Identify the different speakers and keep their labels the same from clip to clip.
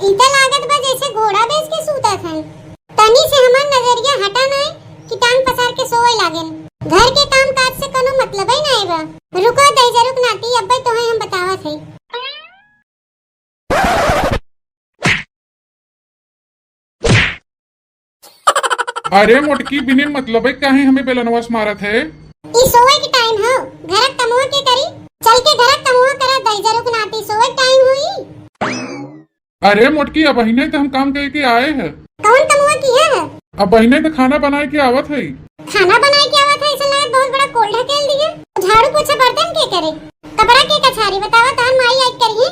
Speaker 1: इता लागत बा जैसे घोड़ा बेच के सूता था। तनी से हमार नजरिया हटा ना कि टांग पसार के सोए लागेन। घर के काम काज से कोनो मतलब ही नहीं बा। रुको दे रुक नाती अब्बे तोहे हम बतावत है।
Speaker 2: अरे मोटकी बिने मतलब है काहे हमें बेलनवास मारत है।
Speaker 1: ई सोए के टाइम हो, घरक तमुआ के करी। चल के घरक तमुआ करा दे रुक नाती सोए टाइम हुई।
Speaker 2: अरे मोटकी अब बहिने तो हम काम करके आए हैं।
Speaker 1: कौन तमुआ की है?
Speaker 2: अब बहिने तो खाना बनाए के आवत है।
Speaker 1: खाना बनाए के आवत है, ऐसा लगे बहुत बड़ा कोल ढकेल दिया। झाड़ू पोछा बर्तन के करे, कपड़ा के कछारी बतावा तान माई आई करिए।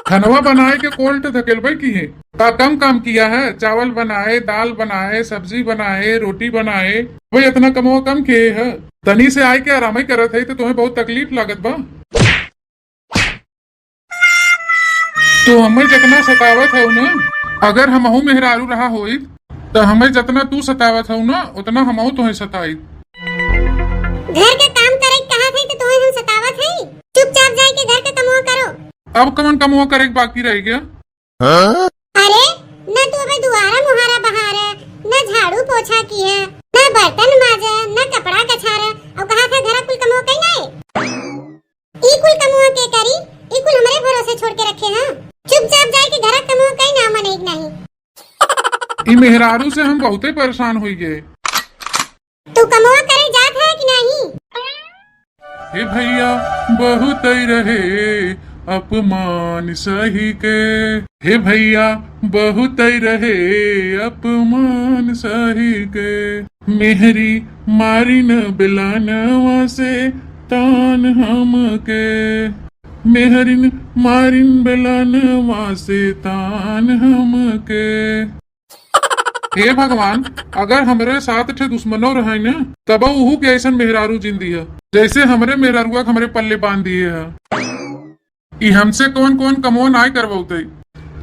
Speaker 2: खानवा बनाए के कोल तो धकेलबे की है। का कम काम किया है, चावल बनाए, दाल बनाए, सब्जी बनाए, रोटी बनाए, वही इतना कमवा कम किए है। तनी से आए के आराम ही करत है तो तुम्हें बहुत तकलीफ लागत बा। तो हमें जितना सतावत है ना, अगर हमहू मेहरारू रहा होई तो हमें जितना तू सतावत है ना उतना हमहू तुम्हें सताई।
Speaker 1: घर के काम करे कहा थे तो तुम्हें हम सतावत है। चुपचाप जाए के घर के कमवा करो।
Speaker 2: अब कमन कमवा करे बाकी रह गया।
Speaker 1: अरे न तू अबे दुआरा मुहारा बहारा, न झाड़ू पोछा किया, न बर्तन माजा, न कपड़ा कछारा, और कहा था घर कुल कमवा कहीं नहीं। ई कुल कमवा के करी, ई कुल हमारे भरोसे छोड़ के रखे हैं। चुपचाप जाए के घर कमवा कहीं ना मने नहीं।
Speaker 2: ई मेहरारू से हम बहुते परेशान हुई गए।
Speaker 1: तू कमवा करे जात है कि नहीं?
Speaker 2: हे भैया बहुत ही रहे अपमान सही के, हे भैया बहुत ही रहे अपमान सही के, मेहरी मारी न बिलानवा से तान हम के, मेहरिन मारिन बिलानवा से तान हम के। हे भगवान, अगर हमरे साथ ठे दुश्मनों रहे न तब उहू के ऐसा मेहरारू जिंदी है जैसे हमरे मेहरारुआ हमरे पल्ले बांध दिए है। ई हमसे कौन कौन कमो नाय करवाते।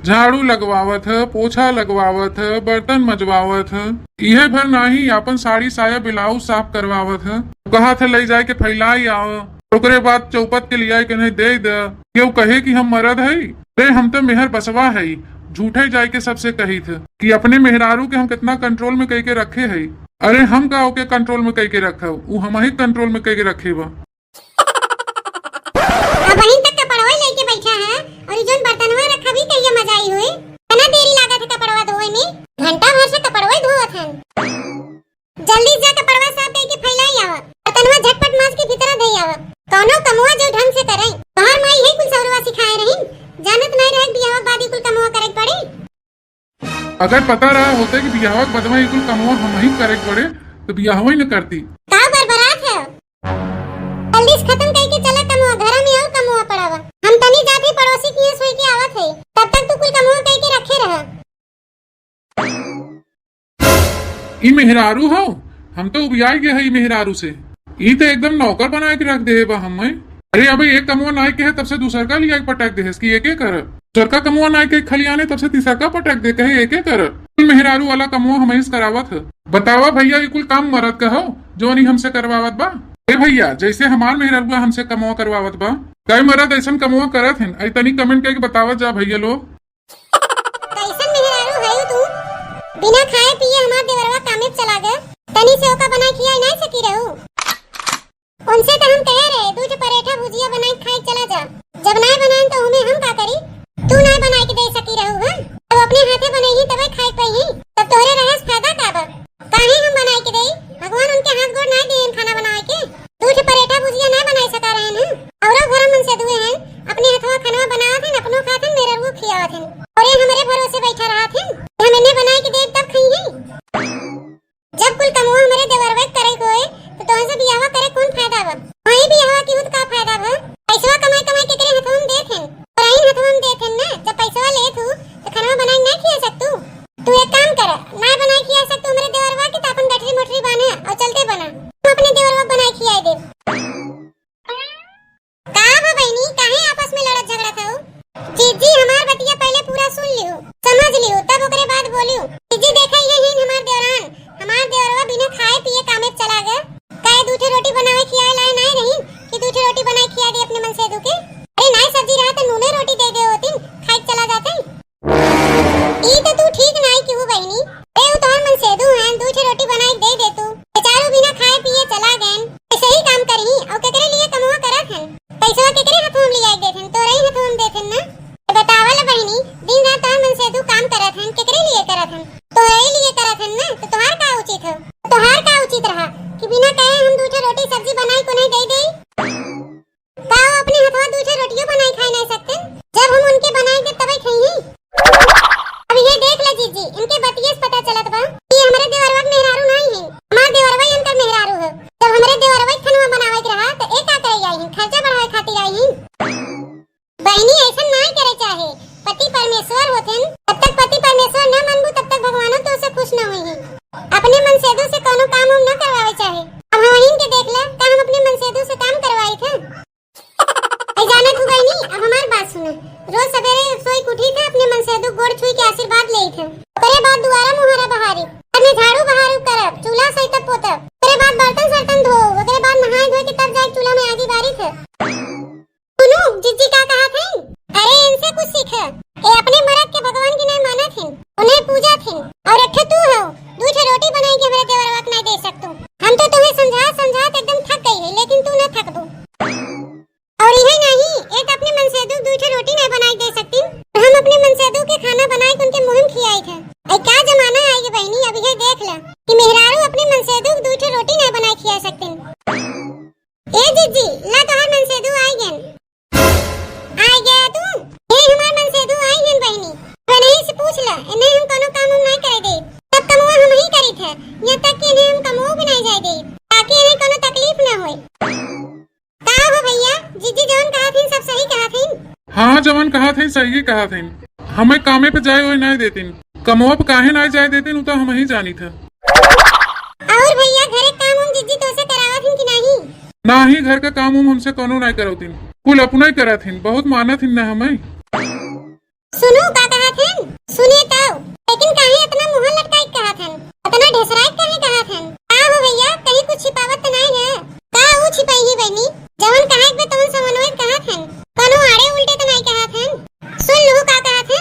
Speaker 2: झाड़ू लगवावत है, पोछा लगवावत है, बर्तन मजवावत है, इहे भर नहीं अपन साड़ी साया ब्लाउज साफ करवावत है। कहा था ले जाए के फैलाई आओ, ओकरे बाद चौपट के लिया के नहीं दे दे। क्यों कहे कि हम मरद है रे, हम तो मेहर बसवा है। झूठे जाए के सबसे कही थे कि अपने मेहरारू के हम कितना कंट्रोल में कह के रखे है। अरे हम का ओके कंट्रोल में कह के रखा, वो हम ही कंट्रोल में कह के रखे बा।
Speaker 1: वहीं तक कपड़वा लेके बैठा है और जोन बर्तनवा रखा भी कहिए मजा आई हुई। कितना देरी लागत है कपड़वा धोए में, घंटा भर से कपड़वा ही धोवत हन। जल्दी जा कपड़वा साफ करके फैलाई आवा, बर्तनवा झटपट माज के भीतर दे आवा। कोनो कमवा जो ढंग से करे, बाहर माई है कुल सौरवा सिखाए रही। जानत नहीं रहे बियाह बादी कुल कमवा करे पड़े।
Speaker 2: अगर पता रहा होता कि बियाह बदमा कुल कमवा हम ही करे पड़े तो बियाह ही न करती।
Speaker 1: का बरबरात है, जल्दी से खत्म करके चला कमवा, घर में और कमवा पड़ावा। हम तनी जाते पड़ोसी की सोई के आवत है, तब तक तू कुल कमवा करके रखे रहा।
Speaker 2: ई मेहरारू हो, हम तो उबियाई गए है मेहरारू से। ई तो एकदम नौकर बना के रख दे बा हमें। अरे अबे एक कमवा नाय के है तब से दूसर का लिया पटक दे कि एक कर, दूसर का कमवा नाय के खलियाने तब से तीसर का पटक दे कहे एक कर। मेहरारू वाला कमवा हमें करावत है। बतावा भैया ये कुल काम मरद का हो जो नहीं हमसे करवावत बा। ए भैया जैसे हमार मेहरारुआ हमसे कमवा करवावत बा, कई मरद ऐसा कमवा करत हैं। आई तनी कमेंट करके बतावत जा भैया लोग।
Speaker 1: कैसन मेहरारू है तू? बिना खाए पिए हमार देवरवा कामे चला गया। तनी से ओका बनाई खियाई नहीं सकी रहू। उनसे तो हम कह रहे दूध पराठा भुजिया बनाई खाए चला जा। जब नहीं बनाए तो हमें हम का करी? तू नहीं बनाई के दे सकी रहू हां? अब अपने हाथे बनाई तब खाए पई तब तोरे रहस फायदा का बा? काहे हम बनाई के देई? भगवान उनके हाथ गोड़ नहीं देन खाना बनाए के। दूध पराठा भुजिया नहीं बनाई सका रहे हैं। औरो घर मन से दुए हैं, अपने हाथवा खाना बनावत हैं, अपनो खातन मेरे वो खियावत हैं। और ये हमारे भरोसे बैठा रहा थे, हम इन्हें बनाई के दे तब खाई है। जब कुल कमवा हमारे देवरवा करे होए तो तोहन से बियाह करे कौन फायदा बा? वही बियाह की हुत का फायदा बा? पैसा कमाई कमाई के करे हथवा में देत हैं, और आई हथवा में देत हैं ना। जब पैसा ले तू तो खाना बनाई नहीं खिया सकतू। तू एक काम कर, ना बनाई खिया सकतू हमारे देवरवा के, तो अपन गठरी मोटरी बांधे और चलते बना। तू अपने देवरवा बनाई खियाई दे। का हो बहनी, काहे आपस में लड़त झगड़त हो? जीजी हमार बतिया पहले पूरा सुन लियो, समझ लियो, तब ओकरे बाद बोलियो। जीजी देखा ये ही हमार देवरान, हमार देवरवा बिना खाए पिए कामे चला गया। काहे दूठे रोटी बनावे खियाए लाए नहीं रही कि दूठे रोटी बनाई खिया दे अपने मन से दुके। अरे नहीं सब्जी रहा तो नूने रोटी दे दे होती, खाए चला जाते। बात सुना। रोज सवेरे सोई के उठी था, अपने मन से दो गोड़ छुई के आशीर्वाद ले थे। ओकरे बाद दुआरा मुहारा बहारी, अपने झाड़ू बहारू करब, चूल्हा सही तब पोतब। ओकरे बाद बर्तन सर्तन धो, ओकरे बाद नहाए धोए के तब जाके चूल्हा में आगी बारी थे। सुनो जीजी का कहा थे, अरे इनसे कुछ सीख। ए अपने मर्द के भगवान की नहीं माना थे, उन्हें पूजा थे। और अठे तू हो, दूठे रोटी बनाई के हमरे देवरवा के नहीं दे सकतू। हम तो तुम्हें समझा समझा एकदम थक गई है, लेकिन तू न थक दो। और यही नहीं, एक अपने मन से दूठे रोटी नहीं बनाई दे सकती। हम अपने मन से के खाना बनाए के उनके मुंह में खिलाई थे। ऐ क्या जमाना है ये बहनी, अभी ये देख ला कि मेहरारू अपने मन से दूठे रोटी नहीं बनाई खिया सकती। ए जीजी ला तोहर मन से आई गेन, आई गया तू। ए हमार मन से आई गेन बहनी, नहीं से पूछ ला, इन्हें हम कोनो काम हम नहीं करे दे। सब कमवा हम ही करी थे, यहाँ तक कि इन्हें हम कमो भी नहीं जाए दे, ताकि इन्हें कोनो तकलीफ न होए। का हो भैया, जीजी जवन कहा थी सब सही कहा थी?
Speaker 2: हाँ जवन कहा थे सही कहा थे। हमें कामे पे जाए हुए नहीं देती, कमवा पे काहे नहीं जाए देती, तो हम ही जानी था।
Speaker 1: और भैया घरे काम हम जीजी तो से करावा थी कि नहीं?
Speaker 2: ना ही घर का काम हमसे कोनो नहीं करौती, कुल अपना ही करा थी, बहुत माना थी ना हमें।
Speaker 1: सुनो का कहा थे, सुनिए तो, लेकिन काहे इतना मुंह लटकाई कहा थे, इतना ढेसराई काहे कहा थे? का हो भैया, कहीं कुछ छिपावत तो नहीं है? का वो छिपाई ही बहनी, जवन कहा एक तवन समन्वय कहा थे, कोनो आड़े उल्टे तो नहीं कहा थे। सुन लो का कहा थे।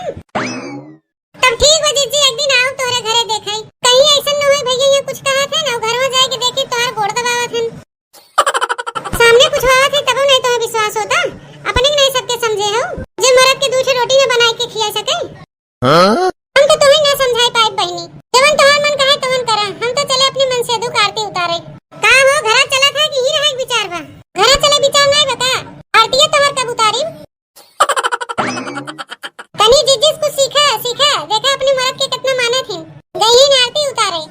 Speaker 1: तब ठीक है जीजी, एक दिन आओ तोरे घरे देखाई, कहीं ऐसा न होए भैया ये कुछ कहा थे ना, घर में जाए के देखी तोहर गोड़ दबावा थे। सामने कुछ हुआ थे तब नहीं तो विश्वास होता, अपने नहीं सबके समझे हो, जे मरद के दूठे रोटी न बनाई के खिया सके। हम तो तुम्हें ना समझाई पाए बहनी, जवन तोहर मन कहे तवन करा, हम तो चले अपने मन से दुख आरती उतारे। का हो घरा चला था कि ही रहा विचार बा? घरा चले विचार नहीं बता, आरती तोहर कब उतारी? तनी जीजी कुछ सीखा सीखा, देखा अपने मर्द के कितना माने थे, गई ही आरती उतारे।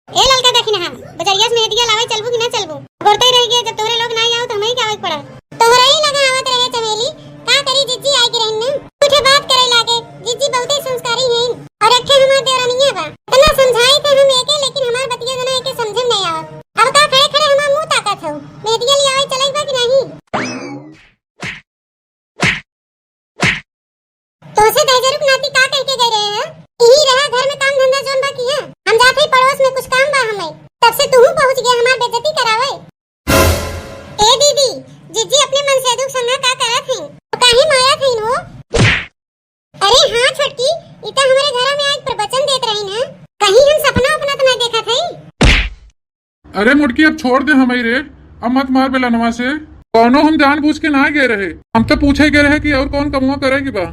Speaker 1: ए ललका देखी ना, बजरिया से मेहदिया लावे चलबू कि ना चलबू? बोलते रह गए, जब तोरे लोग नहीं आओ तो हमें ही आवे पड़ा। तोहरा ही लगा आवत रहे चमेली, का करी जीजी आई के रहन ना, कुछ बात करे लागे। जीजी बहुते संस्कारी हैं, और अखे हमार देवरानिया बा, इतना समझाई थे हम एके, लेकिन हमार बतिया जना एके समझे नहीं आवत। अब का खड़े खड़े हमार मुंह ताकत हो, मेहदिया ले आवे चलाई बा कि नहीं? तो से दहजरुक नाती का कह के गए रहे हैं? यही रहा घर में काम धंधा जोन बाकी है, हम जाते ही पड़ोस में कुछ काम बा हमें, तब से तू पहुंच गया हमार बेइज्जती करावे। ए दीदी, जीजी अपने मन से दुख संगा का करा थी, तो काहे माया थी वो? अरे हाँ छोटकी, इता हमारे घर में आज प्रवचन देत रही ना, कहीं हम सपना अपना तो नहीं देखा थी।
Speaker 2: अरे मुड़की अब छोड़ दे हमें रे, अब मत मार बेला नवा से, कौनो हम जानबूझ के ना गए रहे, हम तो पूछे गए रहे कि और कौन कमुआ करेगी बा।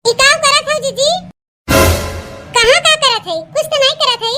Speaker 1: इताव करा था जीजी, कहाँ का करा थे, कुछ तो नहीं करा थे।